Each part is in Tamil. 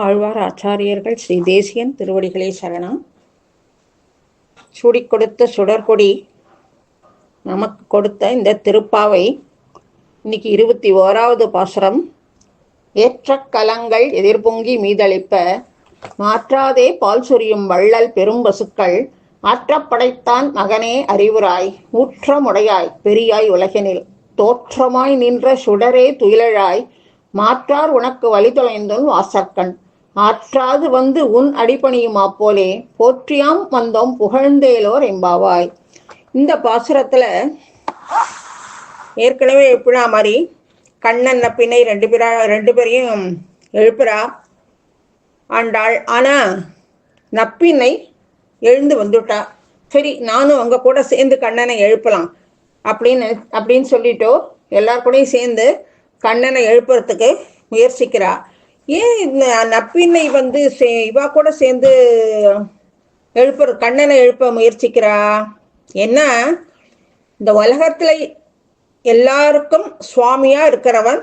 ஆழ்வார் ஆச்சாரியர்கள் ஸ்ரீ தேசியன் திருவடிகளே சரணம். சூடிக் கொடுத்த சுடர்கொடி நமக்கு கொடுத்த இந்த திருப்பாவை இன்னைக்கு 21வது பாசுரம். ஏற்ற கலங்கள் எதிர்பொங்கி மீதளிப்ப மாற்றாதே பால் சொரியும் வள்ளல் பெரும் பசுக்கள் ஆற்றப்படைத்தான் மகனே அறிவுராய் ஊற்றமுடையாய் பெரியாய் உலகினில் தோற்றமாய் நின்ற சுடரே துயிலழாய் மாற்றார் உனக்கு வழி தொலைந்துன் வாசற்கண் ஆற்றாது வந்து உன் அடிபணியுமா போலே போற்றியாம் வந்தோம் புகழ்ந்தேலோர் எம்பாவாய். இந்த பாசுரத்துல ஏற்கனவே எழுப்பினா மாதிரி கண்ணன் நப்பினை ரெண்டு பேரையும் எழுப்புறா ஆண்டாள். ஆனா நப்பினை எழுந்து வந்துட்டா. சரி, நானும் அவங்க கூட சேர்ந்து கண்ணனை எழுப்பலாம் அப்படின்னு சொல்லிட்டோ எல்லாருக்கூடையும் சேர்ந்து கண்ணனை எழுப்புறதுக்கு முயற்சிக்கிறா. ஏன் நப்பினை இவா கூட சேர்ந்து கண்ணனை எழுப்ப முயற்சிக்கிறா? ஏன்னா இந்த உலகத்துல எல்லாருக்கும் சுவாமியா இருக்கிறவன்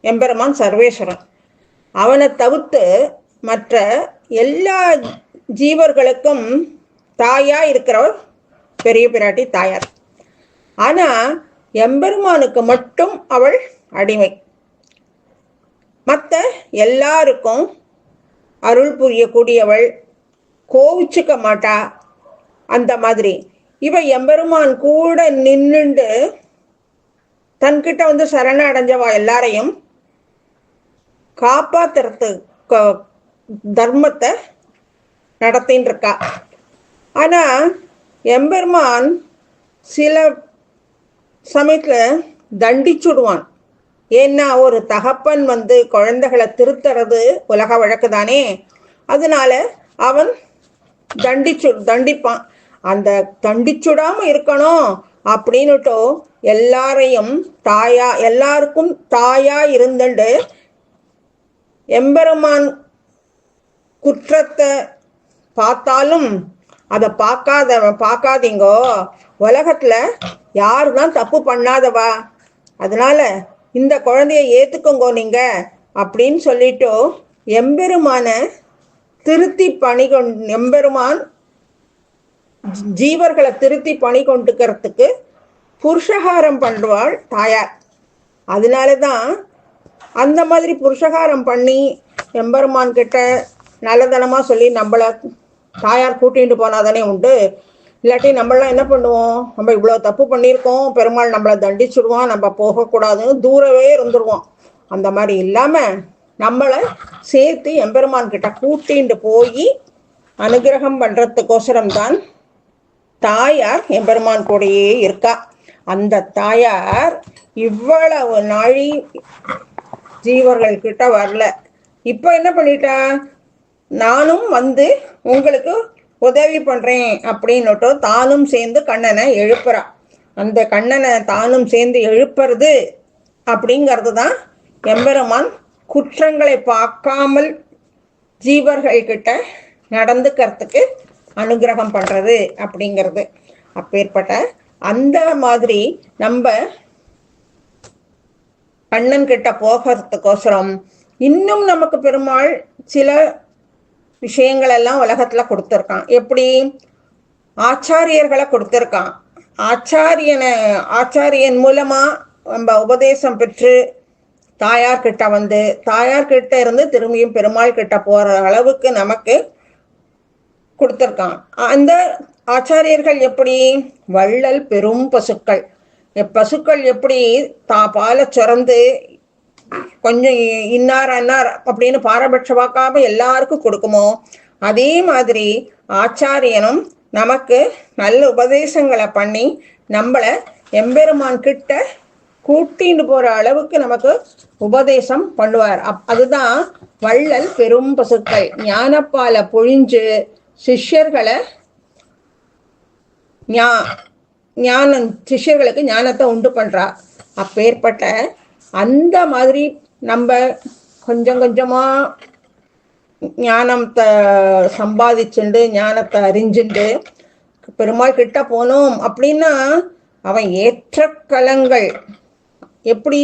எம்பெருமான் சர்வேஸ்வரன். அவனை தவிர்த்து மற்ற எல்லா ஜீவர்களுக்கும் தாயா இருக்கிறவர் பெரிய பிராட்டி தாயார். ஆனா எம்பெருமானுக்கு மட்டும் அவள் அடிமை. மற்ற எல்லாருக்கும் அருள் புரியக்கூடியவள், கோவிச்சுக்க மாட்டா. அந்த மாதிரி இவ எம்பெருமான் கூட நின்னுண்டு தன்கிட்ட சரண அடைஞ்சவா எல்லாரையும் காப்பாத்துறது தர்மத்தை நடத்தின்னு இருக்கா. ஆனா எம்பெருமான் சில சமயத்துல தண்டிச்சுடுவான். ஏன்னா ஒரு தகப்பன் குழந்தைகளை திருத்துறது உலக வழக்கு தானே. அதனால அவன் தண்டிப்பான். அந்த தண்டிச்சுடாம இருக்கணும் அப்படின்னுட்டோ எல்லாருக்கும் தாயா இருந்துண்டு எம்பெருமான் குற்றத்தை பார்த்தாலும் அதை பார்க்காதீங்கோ, உலகத்துல யாருதான் தப்பு பண்ணாதவா, அதனால இந்த குழந்தைய ஏத்துக்கோங்கோ நீங்க அப்படின்னு சொல்லிட்டோ எம்பெருமான திருத்தி எம்பெருமான் ஜீவர்களை திருத்தி பணி கொண்டுக்கிறதுக்கு புருஷகாரம் பண்ணுவாள் தாயார். அதனாலதான் அந்த மாதிரி புருஷகாரம் பண்ணி எம்பெருமான் கிட்ட நல்லதனமா சொல்லி நம்மள தாயார் கூட்டிட்டு போனாதானே உண்டு. இல்லாட்டி நம்மளாம் என்ன பண்ணுவோம், நம்ம இவ்வளோ தப்பு பண்ணியிருக்கோம், பெருமாள் நம்மளை தண்டிச்சுடுவான், நம்ம போகக்கூடாதுன்னு தூரவே இருந்துருவோம். அந்த மாதிரி இல்லாம நம்மளை சேர்த்து எம்பெருமான் கிட்ட கூட்டிட்டு போய் அனுகிரகம் பண்றதுக்கோசரம்தான் தாயார் எம்பெருமான் கூடயே இருக்கா. அந்த தாயார் இவ்வளவு நாழி ஜீவர்கள் கிட்ட வரல. இப்ப என்ன பண்ணிட்டா, நானும் உங்களுக்கு உதவி பண்றேன் அப்படின்னுட்டோ தானும் சேர்ந்து கண்ணனை எழுப்புறா. அந்த கண்ணனை தானும் சேர்ந்து எழுப்புறது அப்படிங்கிறது தான் எம்பெருமான் குற்றங்களை பார்க்காமல் ஜீவர்கள் கிட்ட நடந்துக்கிறதுக்கு அனுகிரகம் பண்றது அப்படிங்கிறது. அப்பேற்பட்ட அந்த மாதிரி நம்ம கண்ணன் கிட்ட போகிறதுக்கோசரம் இன்னும் நமக்கு பெருமாள் சில விஷயங்கள் எல்லாம் உலகத்துல கொடுத்துருக்கான். எப்படி ஆச்சாரியர்களை கொடுத்துருக்கான். ஆச்சாரியன் மூலமா நம்ம உபதேசம் பெற்று தாயார்கிட்ட இருந்து திரும்பியும் பெருமாள் கிட்ட போற அளவுக்கு நமக்கு கொடுத்துருக்கான். அந்த ஆச்சாரியர்கள் எப்படி வள்ளல் பெரும் பசுக்கள். பசுக்கள் எப்படி பாலை சுரந்து கொஞ்சம் இன்னார் அப்படின்னு பாரபட்ச பார்க்காம எல்லாருக்கும் கொடுக்குமோ, அதே மாதிரி ஆச்சாரியனும் நமக்கு நல்ல உபதேசங்களை பண்ணி நம்மள எம்பெருமான் கிட்ட கூட்டிட்டு போற அளவுக்கு நமக்கு உபதேசம் பண்ணுவார். அதுதான் வள்ளல் பெரும் பசுக்கள். ஞானப்பாலை பொழிஞ்சு சிஷ்யர்களை சிஷ்யர்களுக்கு ஞானத்தை உண்டு பண்றா. அப்பேற்பட்ட அந்த மாதிரி நம்ம கொஞ்சம் கொஞ்சமா ஞானத்தை சம்பாதிச்சுண்டு ஞானத்தை அறிஞ்சுண்டு பெருமாள் கிட்ட போனோம் அப்படின்னா அவன் ஏற்ற கலங்கள் எப்படி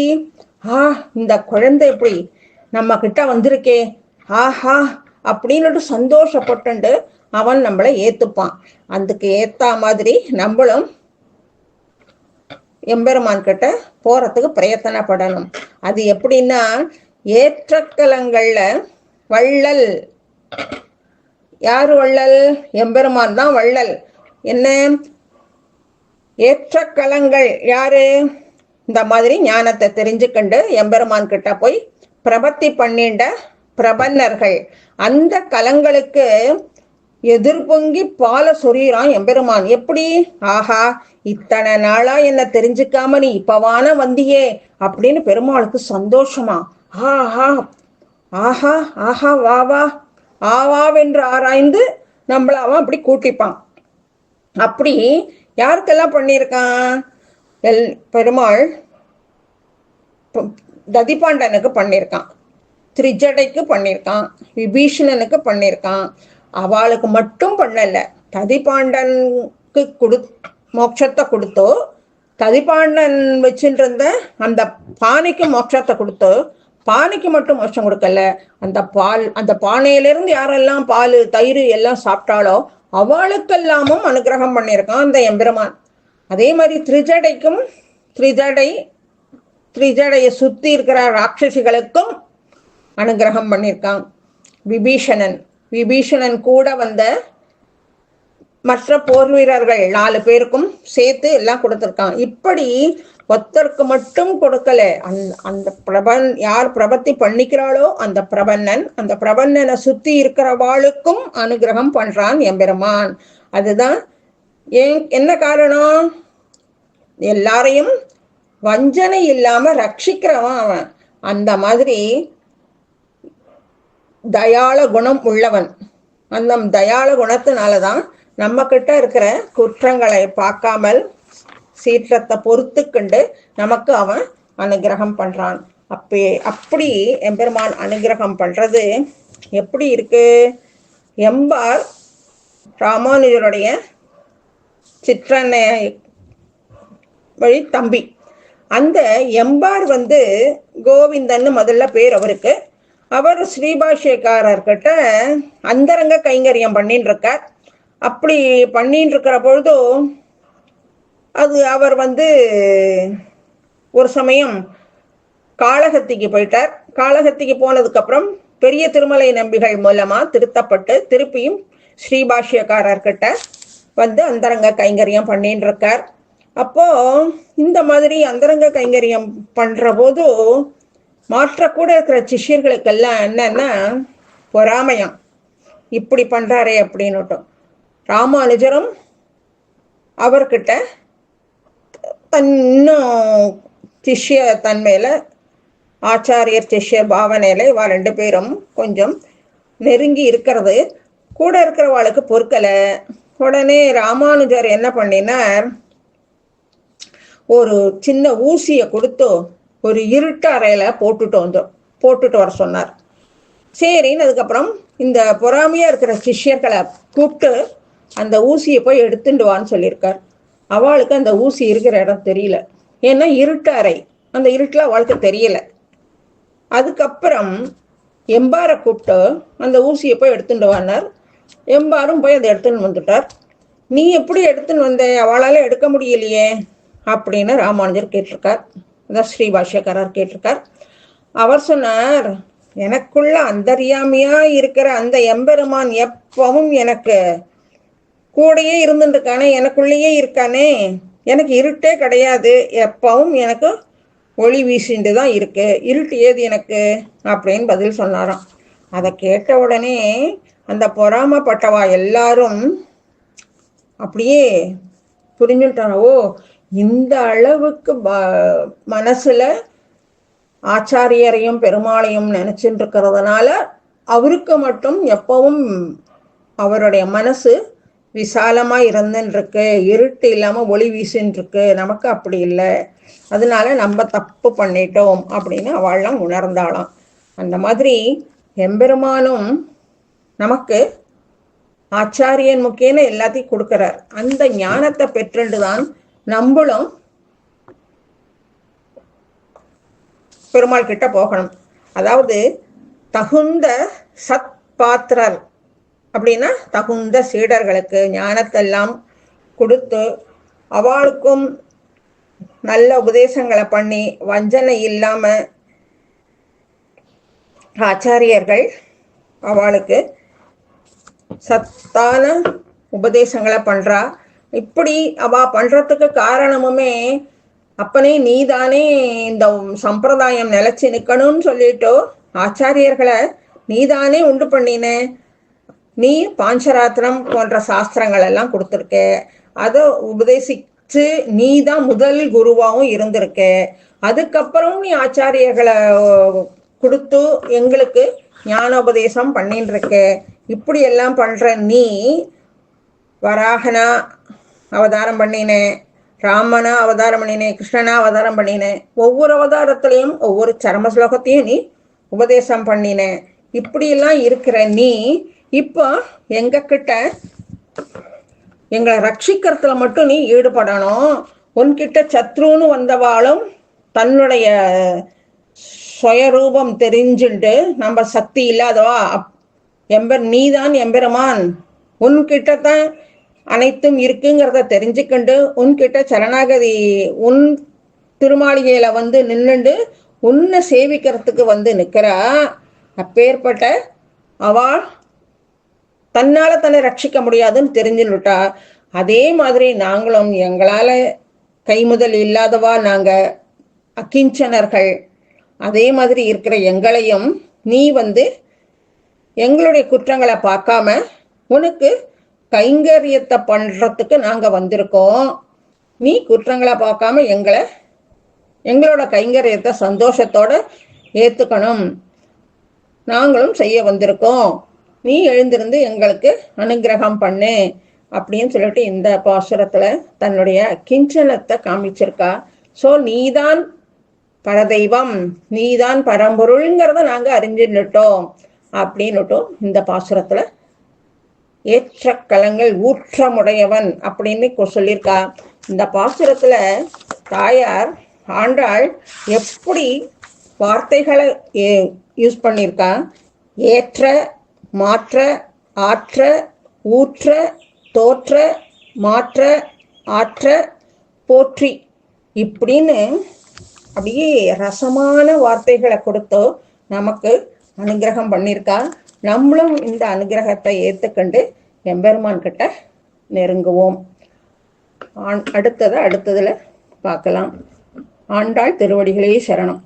இந்த குழந்தை எப்படி நம்ம கிட்ட வந்திருக்கே ஆஹா அப்படின்னு சந்தோஷப்பட்டு அவன் நம்மளை ஏத்துப்பான். அதுக்கு ஏத்த மாதிரி நம்மளும் எம்பெருமான் கிட்ட போறதுக்கு பிரயத்தனப்படணும். அது எப்படின்னா, ஏற்றக்கலங்கள்ல வள்ளல். யாரு வள்ளல்? எம்பெருமான் தான் வள்ளல். என்ன ஏற்றக்கலங்கள்? யாரு? இந்த மாதிரி ஞானத்தை தெரிஞ்சுக்கண்டு எம்பெருமான் கிட்ட போய் பிரபத்தி பண்ணிண்ட பிரபன்னர்கள். அந்த கலங்களுக்கு எதிர்பொங்கி பால சொரியிறான் எம்பெருமான். எப்படி? ஆஹா, இத்தனை நாளா என்ன தெரிஞ்சுக்காம நீ இப்பவான வந்தியே அப்படின்னு பெருமாளுக்கு சந்தோஷமா. ஆஹா ஆஹா ஆஹா வா வா ஆவாவென்று ஆராய்ந்து நம்மள அவன் அப்படி கூட்டிப்பான். அப்படி யாருக்கெல்லாம் பண்ணியிருக்கான்? பெருமாள் ததிபாண்டனுக்கு பண்ணியிருக்கான், திரிஜடைக்கு பண்ணியிருக்கான், விபீஷணனுக்கு பண்ணியிருக்கான். அவளுக்கு மட்டும் பண்ணல, ததிபாண்டனுக்கு மோட்சத்தை கொடுத்தோ, ததிபாண்டன் வச்சுட்டு இருந்த அந்த பானைக்கு மோட்சத்தை கொடுத்தோ, பானைக்கு மட்டும் மோட்சம் கொடுக்கல, அந்த பானையிலிருந்து யாரெல்லாம் பால் தயிர் எல்லாம் சாப்பிட்டாலோ அவளுக்கெல்லாமும் அனுகிரகம் பண்ணியிருக்கான் அந்த எம்பெருமான். அதே மாதிரி திரிஜடைக்கும் திரிஜடையை சுத்தி இருக்கிற ராட்சசிகளுக்கும் அனுகிரகம் பண்ணியிருக்கான். விபீஷணன் கூட வந்த மற்ற போர் வீரர்கள் 4 பேருக்கும் சேர்த்து எல்லாம் கொடுத்துருக்கான். இப்படி ஒருத்தருக்கு மட்டும் கொடுக்கல, அந்த யார் பிரபத்தி பண்ணிக்கிறாளோ அந்த பிரபன்னனை சுத்தி இருக்கிறவாளுக்கும் அனுகிரகம் பண்றான் எம்பெருமான். அதுதான் என்ன காரணம்? எல்லாரையும் வஞ்சனை இல்லாம ரட்சிக்கிறவன் அவன். அந்த மாதிரி தயாள குணம் உள்ளவன். அந்த தயாள குணத்தினாலதான் நம்ம கிட்ட இருக்கிற குற்றங்களை பார்க்காமல் சீற்றத்தை பொறுத்துக்கண்டு நமக்கு அவன் அனுகிரகம் பண்றான். அப்படி எம்பெருமான் அனுகிரகம் பண்றது எப்படி இருக்கு? எம்பார் ராமானுஜருடைய சிற்றனை வழி தம்பி. அந்த எம்பார் கோவிந்தன்னு முதல்ல பேர் அவருக்கு. அவர் ஸ்ரீபாஷ்யக்காரர்கிட்ட அந்தரங்க கைங்கரியம் பண்ணிட்டு இருக்கார். அப்படி பண்ணிட்டு இருக்கிற பொழுதோ அது அவர் ஒரு சமயம் காளகத்திக்கு போயிட்டார். காளகத்திக்கு போனதுக்கு அப்புறம் பெரிய திருமலை நம்பிகள் மூலமா திருத்தப்பட்டு திருப்பியும் ஸ்ரீபாஷ்யக்காரர்கிட்ட அந்தரங்க கைங்கரியம் பண்ணிட்டு இருக்கார். அப்போ இந்த மாதிரி அந்தரங்க கைங்கரியம் பண்ற போது மாற்றக்கூட இருக்கிற சிஷ்யர்களுக்கெல்லாம் என்னன்னா பொறாமையம், இப்படி பண்றாரே அப்படின்னுட்டும். ராமானுஜரும் அவர்கிட்ட இன்னும் சிஷ்ய தன்மையில ஆச்சாரியர் சிஷ்ய பாவனையில இவா 2 பேரும் கொஞ்சம் நெருங்கி இருக்கிறது கூட இருக்கிறவாளுக்கு பொறுக்கலை. உடனே ராமானுஜர் என்ன பண்ணினார், ஒரு சின்ன ஊசியை கொடுத்து ஒரு இருட்டு அறையில போட்டுட்டு வர சொன்னார். சரின்னு அதுக்கப்புறம் இந்த பொறாமையா இருக்கிற சிஷ்யர்களை கூப்பிட்டு அந்த ஊசியை போய் எடுத்துட்டு வான்னு சொல்லியிருக்கார். அவளுக்கு அந்த ஊசி இருக்கிற இடம் தெரியல, ஏன்னா இருட்டு அறை, அந்த இருட்டுல அவளுக்கு தெரியல. அதுக்கப்புறம் எம்பாரை கூப்பிட்டு அந்த ஊசியை போய் எடுத்துட்டு வானார். எம்பாரும் போய் அதை எடுத்துன்னு வந்துட்டார். நீ எப்படி எடுத்துன்னு வந்த, அவளால எடுக்க முடியலையே அப்படின்னு ராமானுஜர் கேட்டிருக்கார். அதான் ஸ்ரீபாஷ்யக்காரர் கேட்டிருக்கார். அவர் சொன்னார், எனக்குள்ள அந்தர்யாமியா இருக்கிற அந்த எம்பெருமான் எப்பவும் எனக்கு கூடையே இருந்துட்டு இருக்கானே, எனக்குள்ளேயே இருக்கானே, எனக்கு இருட்டே கிடையாது, எப்பவும் எனக்கு ஒளி வீசிட்டு தான் இருக்கு, இருட்டு ஏது எனக்கு அப்படின்னு பதில் சொன்னாராம். அதை கேட்ட உடனே அந்த பொறாமப்பட்டவா எல்லாரும் அப்படியே புரிஞ்சுட்டாங்க. ஓ, இந்த அளவுக்கு மனசுல ஆச்சாரியரையும் பெருமாளையும் நினைச்சுட்டு இருக்கிறதுனால அவருக்கு மட்டும் எப்பவும் அவருடைய மனசு விசாலமா இருந்துருக்கு, இருட்டு இல்லாம ஒளி வீசின்னு இருக்கு, நமக்கு அப்படி இல்லை, அதனால நம்ம தப்பு பண்ணிட்டோம் அப்படின்னு அவள்லாம் உணர்ந்தாளாம். அந்த மாதிரி எம்பெருமானும் நமக்கு ஆச்சாரியன் முக்கியன்னு எல்லாத்தையும் கொடுக்கிறார். அந்த ஞானத்தை பெற்றுதான் நம்மளும் பெருமாள் கிட்ட போகணும். அதாவது தகுந்த சத் பாத்திரர் அப்படின்னா தகுந்த சீடர்களுக்கு ஞானத்தெல்லாம் கொடுத்து அவளுக்கும் நல்ல உபதேசங்களை பண்ணி வஞ்சனை இல்லாம ஆச்சாரியர்கள் அவளுக்கு சத்தான உபதேசங்களை பண்றா. இப்படி அவ பண்றதுக்கு காரணமுமே அப்பனே நீதானே இந்த சம்பிரதாயம் நிலைச்சு நிக்கணும்னு சொல்லிட்டு ஆச்சாரியர்களை நீதானே உண்டு பண்ணின. நீ பாஞ்சராத்திரம் போன்ற சாஸ்திரங்கள் எல்லாம் கொடுத்துருக்க, அதை உபதேசிச்சு நீ தான் முதல் குருவாகவும் இருந்திருக்க. அதுக்கப்புறம் நீ ஆச்சாரியர்களை கொடுத்து எங்களுக்கு ஞானோபதேசம் பண்ணிட்டு இருக்க. இப்படி எல்லாம் பண்ற நீ வராகனா அவதாரம் பண்ணினேன், ராமனா அவதாரம் பண்ணினேன், கிருஷ்ணனா அவதாரம் பண்ணினேன். ஒவ்வொரு அவதாரத்திலையும் ஒவ்வொரு சரம ஸ்லோகத்தையும் நீ உபதேசம் பண்ணினேன். இப்படியெல்லாம் இருக்கிற நீ இப்போ எங்க கிட்ட எங்களை ரட்சிக்கிறதுல மட்டும் நீ ஈடுபடணும். உன்கிட்ட சத்ருன்னு வந்தவாளும் தன்னுடைய சுயரூபம் தெரிஞ்சுட்டு நம்ம சக்தி இல்லாதவா நீதான் எம்பெருமான், உன்கிட்டதான் அனைத்தும் இருக்குங்கிறத தெரிஞ்சுக்கண்டு உன்கிட்ட சரணாகதி உன் திருமாளிகையில வந்து நின்றுண்டு உன்னை சேவிக்கிறதுக்கு நிக்கிறா. அப்பேற்பட்ட அவள் தன்னால தன்னை ரட்சிக்க முடியாதுன்னு தெரிஞ்சுட்டா. அதே மாதிரி நாங்களும் எங்களால கைமுதல் இல்லாதவா, நாங்க அகிஞ்சனர்கள். அதே மாதிரி இருக்கிற எங்களையும் நீ எங்களுடைய குற்றங்களை பார்க்காம உனக்கு கைங்கரியத்தை பண்றதுக்கு நாங்க வந்திருக்கோம். நீ குற்றங்களை பார்க்காம எங்களோட கைங்கரியத்தை சந்தோஷத்தோட ஏத்துக்கணும். நாங்களும் செய்ய வந்திருக்கோம். நீ எழுந்திருந்து எங்களுக்கு அனுகிரகம் பண்ணு அப்படின்னு சொல்லிட்டு இந்த பாசுரத்துல தன்னுடைய கிஞ்சனத்தை காமிச்சிருக்கா. சோ நீதான் பரதெய்வம், நீதான் பரம்பொருள்ங்கிறத நாங்க அறிஞ்சுட்டோம் அப்படின்னுட்டும் இந்த பாசுரத்துல ஏற்ற கலங்கள் ஊற்றமுடையவன் அப்படின்னு சொல்லியிருக்கா. இந்த பாசுரத்துல தாயார் ஆண்டாள் எப்படி வார்த்தைகளை யூஸ் பண்ணியிருக்கா. ஏற்ற, மாற்ற, ஆற்ற, ஊற்ற, தோற்ற, மாற்ற, ஆற்ற, போற்றி இப்படின்னு அப்படியே ரசமான வார்த்தைகளை கொடுத்து நமக்கு அனுகிரகம் பண்ணியிருக்கா. நம்மளும் இந்த அனுகிரகத்தை ஏற்றுக்கண்டு எம்பெருமான் கிட்ட நெருங்குவோம். அடுத்ததுல பார்க்கலாம். ஆண்டாள் திருவடிகளே சரணம்.